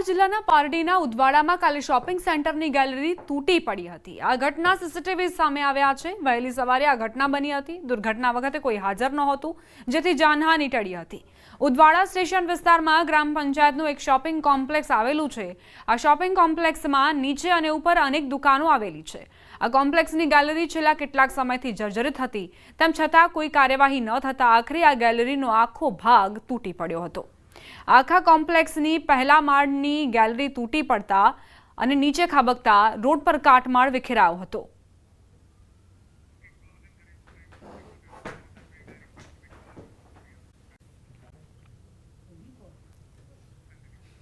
જિલ્લાના પારડીના ઉદવાડામાં કાલે શોપિંગ સેન્ટરની ગેલેરી તૂટી પડી હતી। આ ઘટના સીસીટીવી સામે આવ્યા છે। વહેલી સવારે આ ઘટના બની હતી। દુર્ઘટના વખતે કોઈ હાજર નહોતું, જેથી જાનહાનિ ટળી હતી। ઉદવાડા સ્ટેશન વિસ્તારમાં ગ્રામ પંચાયતનું એક શોપિંગ કોમ્પ્લેક્સ આવેલું છે। આ શોપિંગ કોમ્પ્લેક્સમાં નીચે અને ઉપર અનેક દુકાનો આવેલી છે। આ કોમ્પ્લેક્સની ગેલેરી છેલ્લા કેટલાક સમયથી જર્જરિત હતી, તેમ છતાં કોઈ કાર્યવાહી ન થતા આખરે આ ગેલેરીનો આખો ભાગ તૂટી પડ્યો હતો। આખા કોમ્પ્લેક્સની પહેલા માળની ગેલેરી તૂટી પડતા અને નીચે ખાબકતા રોડ પર કાટમાળ વિખેરાયો હતો।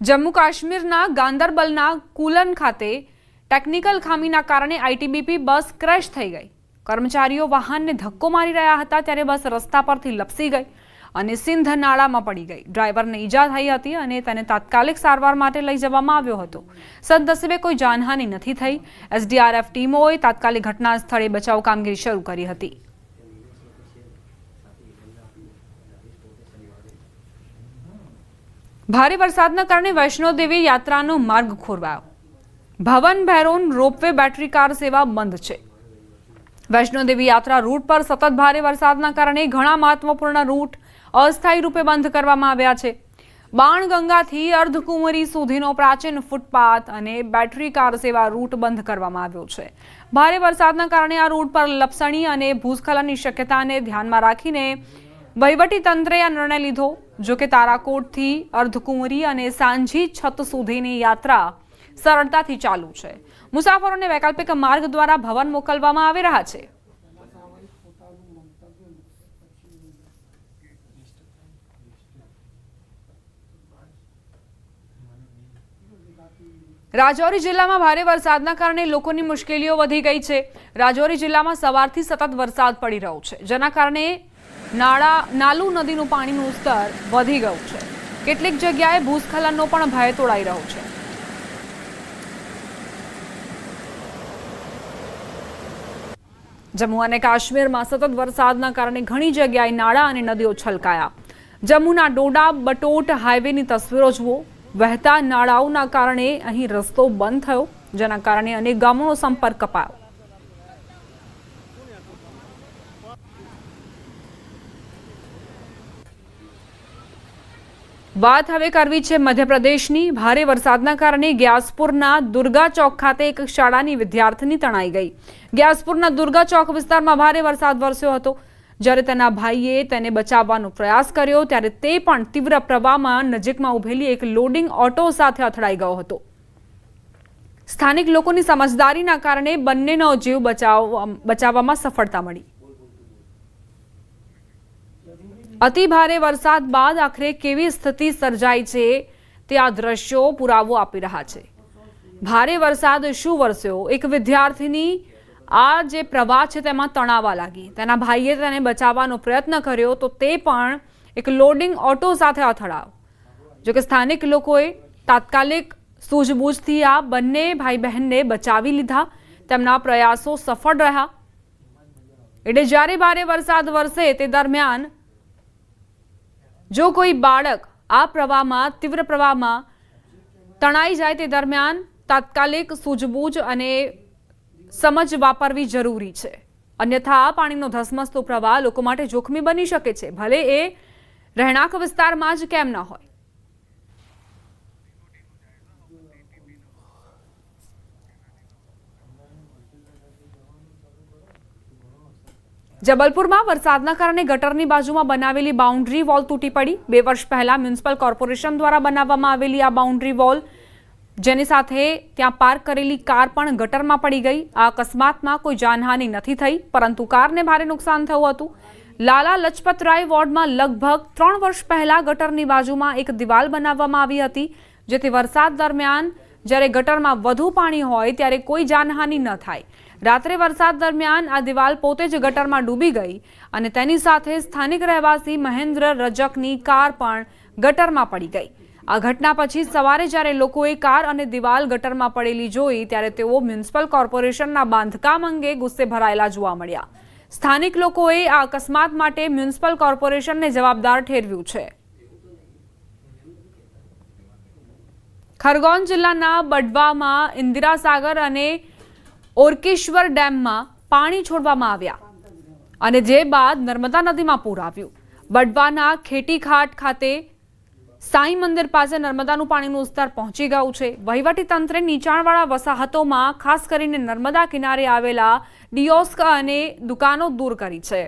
જમ્મુ કાશ્મીરના ગાંદરબલના કુલન ખાતે ટેકનિકલ ખામીના કારણે આઈટીબીપી બસ ક્રેશ થઈ ગઈ। કર્મચારીઓ વાહનને ધક્કો મારી રહ્યા હતા ત્યારે બસ રસ્તા પરથી લપસી ગઈ અને સિંધ નાળામાં પડી ગઈ। ડ્રાઈવરને ઈજા થઈ હતી અને તેને તાત્કાલિક સારવાર માટે લઈ જવામાં આવ્યો હતો। સદનસીબે કોઈ જાનહાનિ નથી થઈ। એસડીઆરએફ ટીમોએ તાત્કાલિક ઘટના સ્થળે બચાવ કામગીરી શરૂ કરી હતી। ભારે વરસાદના કારણે વૈષ્ણોદેવી યાત્રાનો માર્ગ ખોરવાયો। ભવન ભૈરોન રોપવે બેટરી કાર સેવા બંધ છે। વૈષ્ણોદેવી યાત્રા રૂટ પર સતત ભારે વરસાદના કારણે ઘણા મહત્વપૂર્ણ રૂટ અસ્થાયી રૂપે બંધ કરવામાં આવ્યા છે। બાણગંગાથી અર્ધકુંવરી સુધીનો પ્રાચીન ફૂટપાથ અને બેટરી કાર સેવા રૂટ બંધ કરવામાં આવ્યો છે। ભારે વરસાદના કારણે આ રૂટ પર લપસણી અને ભૂસ્ખલનની શક્યતાને ધ્યાનમાં રાખીને વહીવટી તંત્રે આ નિર્ણય લીધો। જો કે તારાકોટથી અર્ધકુંવરી અને સાંજી છત સુધીની યાત્રા સરળતાથી ચાલુ છે। મુસાફરોને વૈકલ્પિક માર્ગ દ્વારા ભવન મોકલવામાં આવી રહ્યા છે। રાજૌરી જિલ્લામાં ભારે વરસાદના કારણે લોકોની મુશ્કેલીઓ વધી ગઈ છે। રાજૌરી જિલ્લામાં સવારથી સતત વરસાદ પડી રહ્યો છે, જેના કારણે નાલુ નદીનું પાણીનું સ્તર વધી ગયું છે। કેટલીક જગ્યાએ ભૂસ્ખલનનો પણ ભય તોડાઈ રહ્યો છે। જમ્મુ અને કાશ્મીરમાં સતત વરસાદના કારણે ઘણી જગ્યાએ નાળા અને નદીઓ છલકાયા। જમ્મુના ડોડા બટોટ હાઈવેની તસવીરો જુઓ। વહેતા નાળાઓના કારણે અહીં રસ્તો બંધ થયો, જેના કારણે અનેક ગામોનો સંપર્ક કપાયો। વાત હવે કરવી છે મધ્યપ્રદેશની। ભારે વરસાદના કારણે ગ્યાસપુરના દુર્ગા ચોક ખાતે એક શાળાની વિદ્યાર્થીની તણાઈ ગઈ। ગ્યાસપુરના દુર્ગા ચોક વિસ્તારમાં ભારે વરસાદ વરસ્યો હતો। જ્યારે તેના ભાઈએ તેને બચાવવાનો પ્રયાસ કર્યો ત્યારે તે પણ તીવ્ર પ્રવાહમાં નજીકમાં ઉભેલી એક લોડિંગ ઓટો સાથે અથડાઈ ગયો હતો। સ્થાનિક લોકોની સમજદારીના કારણે બંનેનો જીવ બચાવવામાં સફળતા મળી। અતિ ભારે વરસાદ બાદ આખરે કેવી સ્થિતિ સર્જાઈ છે તે આ દ્રશ્યો પુરાવો આપી રહ્યા છે। ભારે વરસાદ શું વરસ્યો? એક વિદ્યાર્થીની આ જે પ્રવાહ છે તેમાં તણાવા લાગી। તેના ભાઈએ તેને બચાવવાનો પ્રયત્ન કર્યો તો તે પણ એક લોડિંગ ઓટો સાથે અથડાયો। જોકે સ્થાનિક લોકોએ તાત્કાલિક સૂઝબૂછથી આ બંને ભાઈ બહેનને બચાવી લીધા। તેમના પ્રયાસો સફળ રહ્યા। એટલે જ્યારે ભારે વરસાદ વરસે તે દરમિયાન જો કોઈ બાળક આ પ્રવાહમાં તીવ્ર પ્રવાહમાં તણાઈ જાય તે દરમિયાન તાત્કાલિક સૂઝબૂછ અને સમજ વાપરવી જરૂરી છે। અન્યથા આ પાણીનો ધસમસતો પ્રવાહ લોકો માટે જોખમી બની શકે છે, ભલે એ રહેણાંક વિસ્તારમાં જ કેમ ન હોય। જબલપુરમાં વરસાદના કારણે ગટરની બાજુમાં બનાવેલી બાઉન્ડ્રી વોલ તૂટી પડી। 2 વર્ષ પહેલા મ્યુનિસિપલ કોર્પોરેશન દ્વારા બનાવવામાં આવેલી આ બાઉન્ડ્રી વોલ, જેની સાથે ત્યાં પાર્ક કરેલી કાર પણ ગટરમાં પડી ગઈ। આ અકસ્માતમાં કોઈ જાનહાનિ નથી થઈ, પરંતુ કારને ભારે નુકસાન થયું હતું। લાલા લજપતરાય વોર્ડમાં લગભગ 3 વર્ષ પહેલા ગટરની બાજુમાં એક દિવાલ બનાવવામાં આવી હતી, જેથી વરસાદ દરમિયાન જ્યારે ગટરમાં વધુ પાણી હોય ત્યારે કોઈ જાનહાનિ ન થાય। રાત્રે વરસાદ દરમિયાન આ દિવાલ પોતે જ ગટરમાં ડૂબી ગઈ અને તેની સાથે સ્થાનિક રહેવાસી મહેન્દ્ર રજકની કાર પણ ગટરમાં પડી ગઈ। આ ઘટના પછી સવારે જ્યારે લોકોએ કાર અને દિવાલ ગટરમાં પડેલી જોઈ ત્યારે તેઓ મ્યુનિસિપલ કોર્પોરેશનના બાંધકામ અંગે ગુસ્સે ભરાયેલા જોવા મળ્યા। સ્થાનિક લોકોએ આ અકસ્માત માટે મ્યુનિસિપલ કોર્પોરેશનને જવાબદાર ઠેરવ્યું છે। ખરગોન જિલ્લાના બડવામાં ઇન્દિરા સાગર અને ઓરકેશ્વર ડેમમાં પાણી છોડવામાં આવ્યા અને જે બાદ નર્મદા નદીમાં પૂર આવ્યું। બડવાના ખેટીઘાટ ખાતે સાંઈ મંદિર પાસે નર્મદાનું પાણીનું સ્તર પહોંચી ગયું છે। વહીવટીતંત્રે નીચાણવાળા વસાહતોમાં ખાસ કરીને નર્મદા કિનારે આવેલા ડિયોસ્ક અને દુકાનો દૂર કરી છે।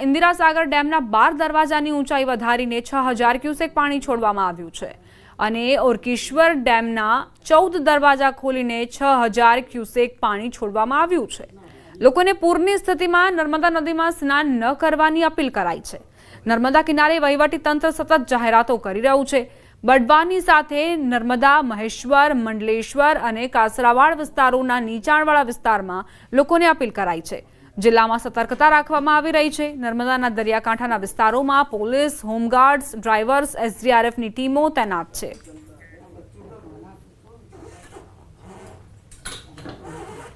ઇન્દિરા સાગર ડેમના 12 દરવાજાની ઊંચાઈ વધારીને 6000 ક્યુસેક પાણી છોડવામાં આવ્યું છે અને ઓરકેશ્વર ડેમના 14 દરવાજા ખોલીને 6000 ક્યુસેક પાણી છોડવામાં આવ્યું છે। લોકોને પૂરની સ્થિતિમાં નર્મદા નદીમાં સ્નાન ન કરવાની અપીલ કરાઈ છે। નર્મદા કિનારે વહીવટીતંત્ર સતત જાહેરાતો કરી રહ્યું છે। બડવાની સાથે નર્મદા, મહેશ્વર, મંડલેશ્વર અને કાસરાવાડ વિસ્તારોના નીચાણવાળા વિસ્તારમાં લોકોને અપીલ કરાઈ છે। જિલ્લામાં સતર્કતા રાખવામાં આવી રહી છે। નર્મદાના દરિયાકાંઠાના વિસ્તારોમાં પોલીસ, હોમગાર્ड्स, ડ્રાઈવર્સ, એસડીઆરએફની ટીમો તૈનાત છે।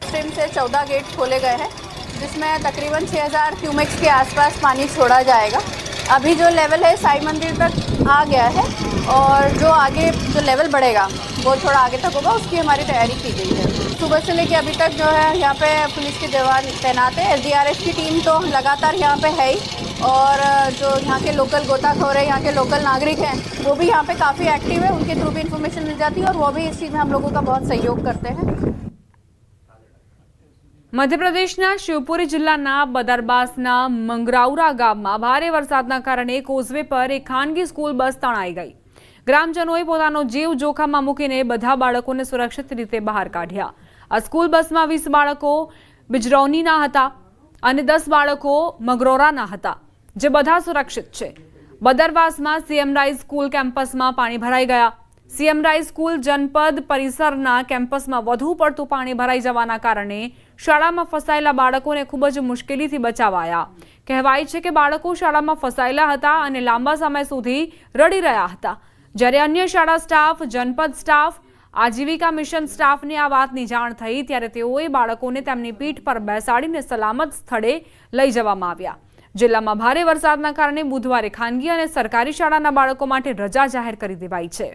स्ट्रीम से 14 गेट खोले गए हैं जिसमें तकरीबन 6000 क्यूमेक्स के आसपास पानी छोड़ा जाएगा। अभी जो लेवल है साई मंदिर तक आ गया है और जो आगे जो लेवल बढ़ेगा वो थोड़ा आगे तक होगा, उसकी हमारी तैयारी की गई है। सुबह से लेकर अभी तक जो है यहाँ पे पुलिस के जवान तैनात है। एसडीआरएफ की टीम तो लगातार यहाँ पे है ही और जो यहाँ के लोकल गोताखोर है, यहाँ के लोकल नागरिक हैं, वो भी यहाँ पे काफ़ी एक्टिव है। उनके थ्रू भी इन्फॉर्मेशन मिल जाती है और वो भी इस चीज़ में हम लोगों का बहुत सहयोग करते हैं। મધ્યપ્રદેશના શિવપુરી જિલ્લાના બદરબાસના મંગરાઉરા ગામમાં ભારે વરસાદના કારણે કોઝવે પર એક ખાનગી સ્કૂલ બસ તણાઈ ગઈ। ગ્રામજનોએ પોતાનો જીવ જોખમમાં મૂકીને બધા બાળકોને સુરક્ષિત રીતે બહાર કાઢ્યા। આ સ્કૂલ બસમાં 20 બાળકો બિજરૌનીના હતા અને 10 બાળકો મગરોરાના હતા, જે બધા સુરક્ષિત છે। બદરબાસમાં સીએમ રાઈઝ સ્કૂલ કેમ્પસમાં પાણી ભરાઈ ગયા। સીએમ રાઈઝ સ્કૂલ જનપદ પરિસરના કેમ્પસમાં વધુ પડતું પાણી ભરાઈ જવાના કારણે શાળામાં ફસાયેલા બાળકોને ખૂબ જ મુશ્કેલીથી બચાવાયા। કહેવાય છે કે બાળકો શાળામાં ફસાયેલા હતા અને લાંબા સમય સુધી રડી રહ્યા હતા, જ્યારે અન્ય શાળા સ્ટાફ, જનપદ સ્ટાફ, આજીવિકા મિશન સ્ટાફને આ વાતની જાણ થઈ ત્યારે તેઓએ બાળકોને તેમની પીઠ પર બેસાડીને સલામત સ્થળે લઈ જવામાં આવ્યા। જિલ્લામાં ભારે વરસાદના કારણે બુધવારે ખાનગી અને સરકારી શાળાના બાળકો માટે રજા જાહેર કરી દેવાઈ છે।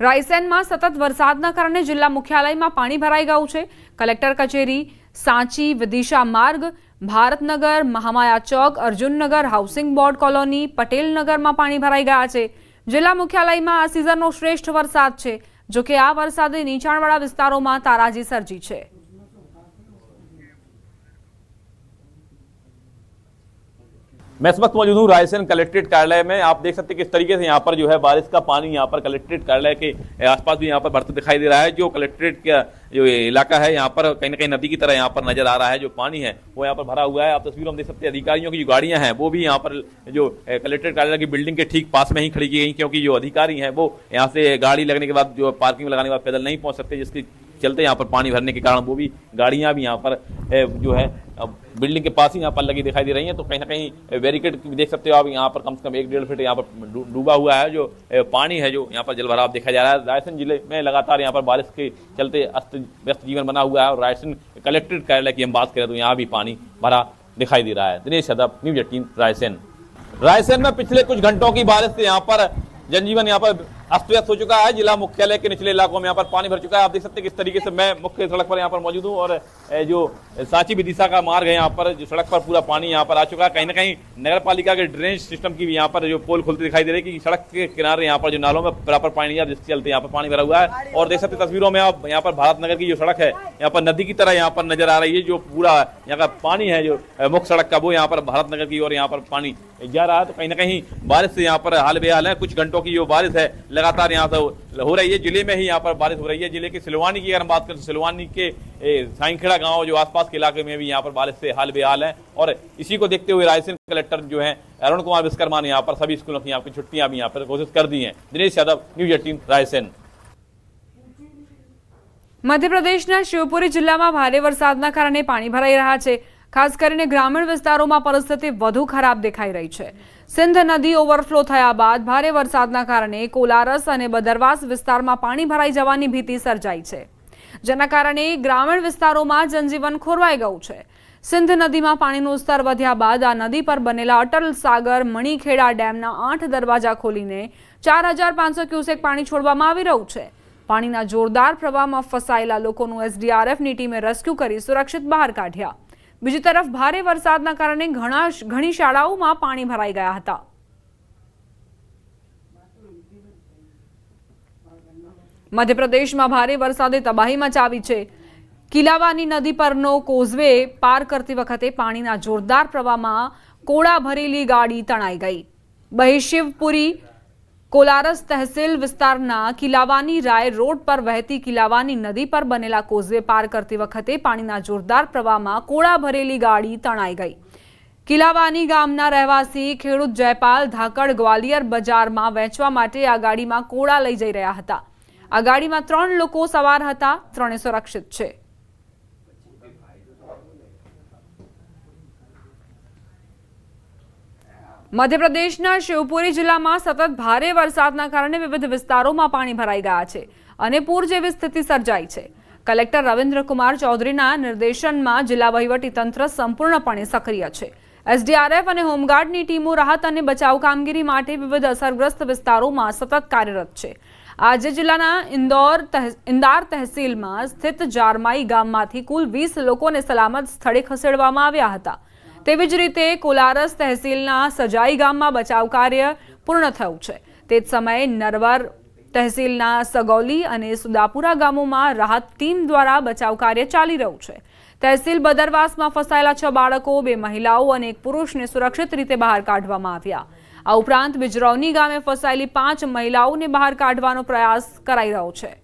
રાયસેનમાં સતત વરસાદના કારણે જિલ્લા મુખ્યાલયમાં પાણી ભરાઈ ગયું છે। કલેક્ટર કચેરી, સાંચી, વિદિશા માર્ગ, ભારતનગર, મહામાયા ચોક, અર્જુનનગર, હાઉસિંગ બોર્ડ કોલોની, પટેલનગરમાં પાણી ભરાઈ ગયા છે। જિલ્લા મુખ્યાલયમાં આ સિઝનનો શ્રેષ્ઠ વરસાદ છે। જો કે આ વરસાદે નીચાણવાળા વિસ્તારોમાં તારાજી સર્જી છે। मैं इस वक्त मौजूद हूँ रायसेन कलेक्ट्रेट कार्यालय में। आप देख सकते हैं किस तरीके से यहाँ पर जो है बारिश का पानी यहाँ पर कलेक्ट्रेट कार्यालय के आसपास भी यहाँ पर भरता दिखाई दे रहा है। जो कलेक्ट्रेट का जो इलाका है यहाँ पर कहीं ना कहीं नदी की तरह यहाँ पर नजर आ रहा है। जो पानी है वो यहाँ पर भरा हुआ है। आप तस्वीरों में देख सकते हैं अधिकारियों की जो गाड़ियां हैं वो भी यहाँ पर जो कलेक्ट्रेट कार्यालय की बिल्डिंग के ठीक पास में ही खड़ी की गई, क्योंकि जो अधिकारी हैं वो यहाँ से गाड़ी लगने के बाद जो पार्किंग में लगाने के बाद पैदल नहीं पहुंच सकते, जिसके चलते यहाँ पर पानी भरने के कारण वो भी गाड़ियां भी यहाँ पर जो है बिल्डिंग के पास ही यहाँ पर लगी दिखाई दे रही हैं। तो कहीं ना कहीं बैरिकेड देख सकते हो आप, यहाँ पर कम से कम 1-1.5 फीट यहाँ पर डूबा हुआ है जो पानी है, जो यहाँ पर जलभराव देखा जा रहा है। रायसेन जिले में लगातार यहाँ पर बारिश के चलते अस्त व्यस्त जीवन बना हुआ है और रायसेन कलेक्ट्रेट कार्यालय की हम बात करें तो यहाँ भी पानी भरा दिखाई दे रहा है। दिनेश यादव, न्यूज 18 रायसेन। रायसेन में पिछले कुछ घंटों की बारिश से यहाँ पर जनजीवन यहाँ पर अस्त व्यस्त हो चुका है। जिला मुख्यालय के निचले इलाकों में यहाँ पर पानी भर चुका है। आप देख सकते हैं किस तरीके से मैं मुख्य सड़क पर यहाँ पर मौजूद हूँ और जो सांची विदिशा का मार्ग है यहाँ पर जो सड़क पर पूरा पानी यहाँ पर आ चुका है। कहीं ना कहीं नगर पालिका के ड्रेनेज सिस्टम की भी यहाँ पर जो पोल खुलती दिखाई दे रही है कि सड़क के किनारे यहाँ पर जो नालों में बराबर पानी नहीं आ, जिसके चलते यहाँ पर पानी भरा हुआ है। और देख सकते तस्वीरों में आप यहाँ पर भारतनगर की जो सड़क है यहाँ पर नदी की तरह यहाँ पर नजर आ रही है। जो पूरा यहाँ का पानी है जो मुख्य सड़क का वो यहाँ पर भारतनगर की ओर यहाँ पर पानी जा रहा है। तो कहीं ना कहीं बारिश से यहाँ पर हाल बेहाल है। कुछ घंटों की जो बारिश है लगातार यहाँ से हो रही है। जिले में ही यहाँ पर बारिश हो रही है। जिले के सिलवानी की अगर हम बात करें तो सिलवानी के साईखेड़ा गांव जो आसपास के इलाके में भी यहाँ पर बारिश से हाल बेहाल है। और इसी को देखते हुए रायसेन कलेक्टर जो है अरुण कुमार विश्वकर्मा ने यहाँ पर सभी स्कूलों की यहाँ पर छुट्टियां भी यहाँ पर घोषित कर दी हैं। दिनेश यादव, न्यूज 18 रायसेन। મધ્યપ્રદેશના શિવપુરી જિલ્લામાં ભારે વરસાદના કારણે પાણી ભરાઈ રહ્યા છે। ખાસ કરીને ગ્રામીણ વિસ્તારોમાં પરિસ્થિતિ વધુ ખરાબ દેખાઈ રહી છે। સિંધ નદી ઓવરફ્લો થયા બાદ ભારે વરસાદના કારણે કોલારસ અને બદરવાસ વિસ્તારમાં પાણી ભરાઈ જવાની ભીતિ સર્જાઈ છે, જેના કારણે ગ્રામીણ વિસ્તારોમાં જનજીવન ખોરવાઈ ગયું છે। સિંધ નદીમાં પાણીનું સ્તર વધ્યા બાદ આ નદી પર બનેલા અટલ સાગર મણીખેડા ડેમના 8 દરવાજા ખોલીને 4500 ક્યુસેક પાણી છોડવામાં આવી રહ્યું છે। પાણીના જોરદાર પ્રવાહમાં ફસાયેલા લોકોનું એસડીઆરએફની ટીમે રેસ્ક્યુ કરી સુરક્ષિત બહાર કાઢ્યા। બીજી તરફ ભારે વરસાદના કારણે ઘણી શાળાઓમાં પાણી ભરાઈ ગયા હતા। મધ્યપ્રદેશમાં ભારે વરસાદે તબાહી મચાવી છે। કિલાવાની નદી પરનો કોઝવે પાર કરતી વખતે પાણીના જોરદાર પ્રવાહમાં કોળા ભરેલી ગાડી તણાઈ ગઈ। બહિશિવપુરી કોલારસ તહેસીલ વિસ્તારના કિલાવાની રાય રોડ પર વહેતી કિલાવાની નદી પર બનેલા કોઝવે પાર કરતી વખતે પાણીના જોરદાર પ્રવાહમાં કોળા ભરેલી ગાડી તણાઈ ગઈ। કિલાવાની ગામના રહેવાસી ખેડૂત જયપાલ ધાકડ ગ્વાલિયર બજારમાં વેચવા માટે આ ગાડીમાં કોળા લઈ જઈ રહ્યા હતા। આ ગાડીમાં 3 લોકો સવાર હતા, 3 સુરક્ષિત છે। મધ્યપ્રદેશના શિવપુરી જિલ્લામાં સતત ભારે વરસાદના કારણે વિવિધ વિસ્તારોમાં પાણી ભરાઈ ગયા છે અને પૂર જેવી સ્થિતિ સર્જાઈ છે। કલેક્ટર રવિન્દ્રકુમાર ચૌધરીના નિર્દેશનમાં જિલ્લા વહીવટીતંત્ર સંપૂર્ણપણે સક્રિય છે। એસડીઆરએફ અને હોમગાર્ડની ટીમો રાહત અને બચાવ કામગીરી માટે વિવિધ અસરગ્રસ્ત વિસ્તારોમાં સતત કાર્યરત છે। આજે જિલ્લાના ઇન્દાર તહેસીલમાં સ્થિત જારમાઈ ગામમાંથી કુલ 20 લોકોને સલામત સ્થળે ખસેડવામાં આવ્યા હતા। તેવી જ રીતે કોલારસ તહેસીલના સજાઈ ગામમાં બચાવ કાર્ય પૂર્ણ થયું છે। તે જ સમયે નરવર તહેસીલના સગૌલી અને સુદાપુરા ગામોમાં રાહત ટીમ દ્વારા બચાવ કાર્ય ચાલી રહ્યું છે। તહેસીલ બદરવાસમાં ફસાયેલા 6 બાળકો, 2 મહિલાઓ અને 1 પુરુષને સુરક્ષિત રીતે બહાર કાઢવામાં આવ્યા। આ ઉપરાંત બિજરૌની ગામે ફસાયેલી 5 મહિલાઓને બહાર કાઢવાનો પ્રયાસ કરાઈ રહ્યો છે।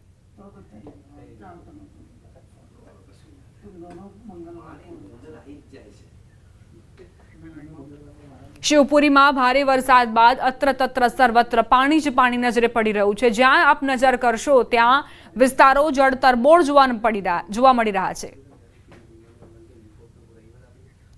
શિવપુરીમાં ભારે વરસાદ બાદ અત્ર તત્ર સર્વત્ર પાણી જ પાણી નજરે પડી રહ્યું છે। જ્યાં આપ નજર કરશો ત્યાં વિસ્તારો જળતરબોળ જોવા મળી રહ્યા છે।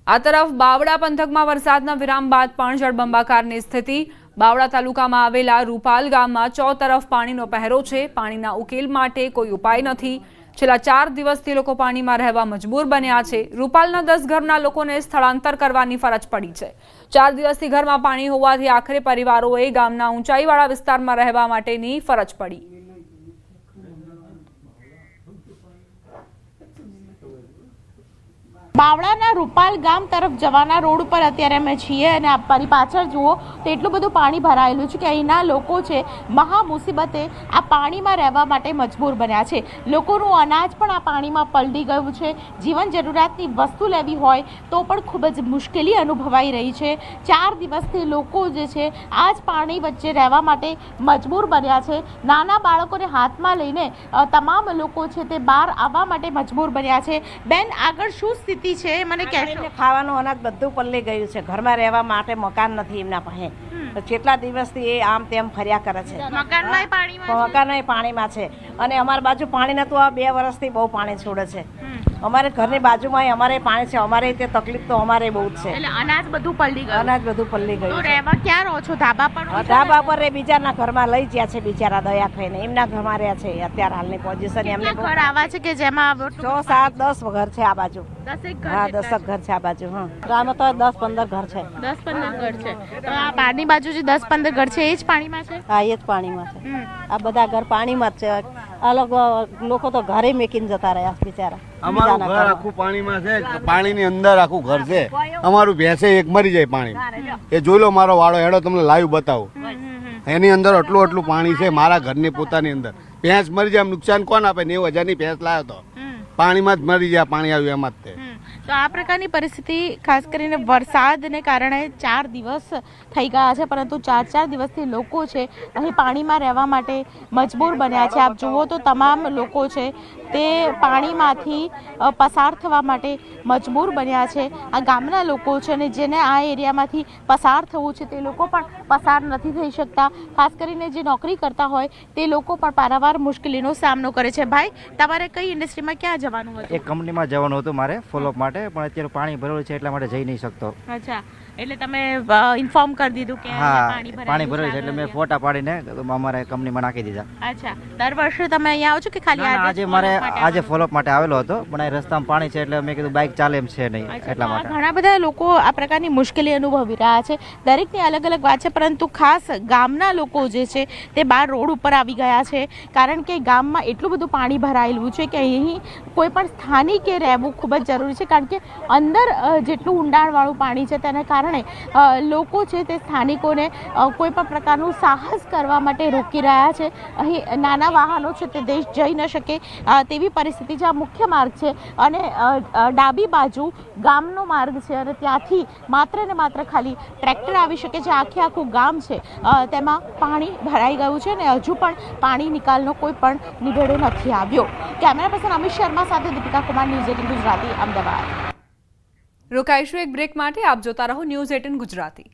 આ તરફ બાવડા પંથકમાં વરસાદના વિરામ બાદ પણ જળબંબાકારની સ્થિતિ। બાવડા તાલુકામાં આવેલા રૂપાલ ગામમાં ચોતરફ પાણીનો પહેરો છે। પાણીના ઉકેલ માટે કોઈ ઉપાય નથી। છેલ્લા 4 દિવસથી લોકો પાણીમાં રહેવા મજબૂર બન્યા છે। રૂપાલના 10 ઘરના લોકોને સ્થળાંતર કરવાની ફરજ પડી છે। 4 દિવસથી ઘરમાં પાણી હોવાથી આખરે પરિવારોએ ગામના ઊંચાઈવાળા વિસ્તારમાં રહેવા માટેની ફરજ પડી। બાવળાના રૂપાલ ગામ તરફ જવાના રોડ ઉપર અત્યારે અમે છીએ અને મારી પાછળ જુઓ તો એટલું બધું પાણી ભરાયેલું છે કે અહીંના લોકો છે મહા મુસીબતે આ પાણીમાં રહેવા માટે મજબૂર બન્યા છે। લોકોનું અનાજ પણ આ પાણીમાં પલળી ગયું છે। જીવન જરૂરિયાતની વસ્તુ લેવી હોય તો પણ ખૂબ જ મુશ્કેલી અનુભવાઈ રહી છે। 4 દિવસથી લોકો જે છે આ જ પાણી વચ્ચે રહેવા માટે મજબૂર બન્યા છે। નાના બાળકોને હાથમાં લઈને તમામ લોકો છે તે બહાર આવવા માટે મજબૂર બન્યા છે। બેન, આગળ શું સ્થિતિ છે મને કહેશો? ખાવાનું અનાજ બધું પલ્લી ગયું છે। ઘરમાં રહેવા માટે મકાન નથી એમના પાસે। કેટલા દિવસથી એ આમ તેમ ફર્યા કરે છે। મકાનમાંય પાણીમાં છે અને અમારી બાજુ પાણી નતું। આ 2 વર્ષથી બહુ પાણી છોડે છે। અમારે ઘરની બાજુમાં અમારે પાણી છે। અમારે તે તકલીફ તો અમારે બહુ જ છે। એટલે અનાજ બધું પલળી ગયું? અનાજ બધું પલ્લી ગયું છે। રહેવા ક્યાં રહો છો? ધાબા પર? ધાબા પર એ બીજાના ઘરમાં લઈ ગયા છે બિચારા દયા ખાઈને। એમના ઘરમાં રહ્યા છે અત્યારે હાલની પોઝિશન એમને। ઘર આવા છે કે જેમાં 6, 7, 10 ઘર છે આ બાજુ। 10 ઘર? હા, 10 ઘર છે આ બાજુ। હા, ગામમાં તો 10-15 ઘર છે। 10-15 ઘર છે। તો આ પાણી બાજુ જે 10-15 ઘર છે એ જ પાણીમાં છે? હા, એ જ પાણીમાં છે। આ બધા ઘર પાણીમાં જ છે। આ લોકો તો ઘરે મેકીને જતા રહ્યા બિચારા। અમારું ઘર આખું પાણીમાં છે। પાણીની અંદર આખું ઘર છે અમારું। ભેંસે એક મરી જાય પાણી। એ જોઈ લો મારો વાળો, હેડો તમને લાઈવ બતાવું। એની અંદર આટલું પાણી છે મારા ઘરની પોતાની અંદર। ભેંસ મરી જાય, નુકસાન કોણ આપે? 90,000ની ભેંસ લાવ્યો તો પાણીમાં જ મરી જાય। પાણી આવ્યું એમાં જ તે। તો આ પ્રકારની પરિસ્થિતિ ખાસ કરીને વરસાદને કારણે 4 દિવસ થઈ ગયા છે, પરંતુ 4 દિવસથી લોકો છે અહીં પાણીમાં રહેવા માટે મજબૂર બન્યા છે। આપ જુઓ તો તમામ લોકો છે તે પાણીમાંથી પસાર થવા માટે મજબૂર બન્યા છે। આ ગામના લોકો છે અને જેને આ એરિયામાંથી પસાર થવું છે તે લોકો પણ પસાર નથી થઈ શકતા। ખાસ કરીને જે નોકરી કરતા હોય તે લોકો પણ પારાવાર મુશ્કેલીનો સામનો કરે છે। ભાઈ, તમારે કઈ ઇન્ડસ્ટ્રીમાં ક્યાં જવાનું હતું? એક કંપનીમાં જવાનું હતું મારે ફોલોઅપ માટે, પણ અત્યારે પાણી ભરેલું છે એટલા માટે જઈ નહીં શકતો। અચ્છા, એટલે તમે ઇન્ફોર્મ કરી દીધું કે હા અહીંયા પાણી ભરાયું છે એટલે મેં આગળ ફોટા પાડીને અમારે કંપનીમાં નાખી દીધા. અચ્છા, દર વર્ષે તમે અહીંયા આવો છો કે ખાલી ના, ના, આજે મારે આજે આજે ફોલોઅપ માટે આવેલો હતો પણ અહીં રસ્તામાં પાણી છે એટલે મેં કીધું બાઇક ચાલે એમ છે નહીં એટલા માટે. ઘણા બધા લોકો આ પ્રકારની મુશ્કેલી અનુભવી રહ્યા છે. દરેકની અલગ અલગ વાત છે, પરંતુ ખાસ ગામના લોકો જે છે તે બહાર રોડ ઉપર આવી ગયા છે, કારણ કે ગામમાં એટલું બધું પાણી ભરાયેલું છે કે અહીં કોઈ પણ સ્થાનિકે રહેવું ખૂબ જ જરૂરી છે, કારણ કે અંદર જેટલું ઊંડાણવાળું પાણી છે તેને કારણે લોકો છે તે સ્થાનિકોને કોઈ પણ પ્રકારનું સાહસ કરવા માટે રોકી રહ્યા છે. અહીં નાના વાહનો છે તે દેશ જઈ ન શકે તેવી પરિસ્થિતિ છે. આ મુખ્ય માર્ગ છે અને ડાબી બાજુ ગામનો માર્ગ છે અને ત્યાંથી માત્ર ને માત્ર ખાલી ટ્રેક્ટર આવી શકે છે. આખું ગામ છે તેમાં પાણી ભરાઈ ગયું છે અને હજુ પણ પાણી નિકાલનો કોઈ પણ નિવેડો નથી આવ્યો. કેમેરા પર્સન અમિત શર્મા સાથે દીપિકા કુમાર, ન્યૂઝ 18 ગુજરાતી, અમદાવાદ. રોકાઈશું એક બ્રેક માટે. આપ જોતા રહો ન્યૂઝ 18 ગુજરાતી.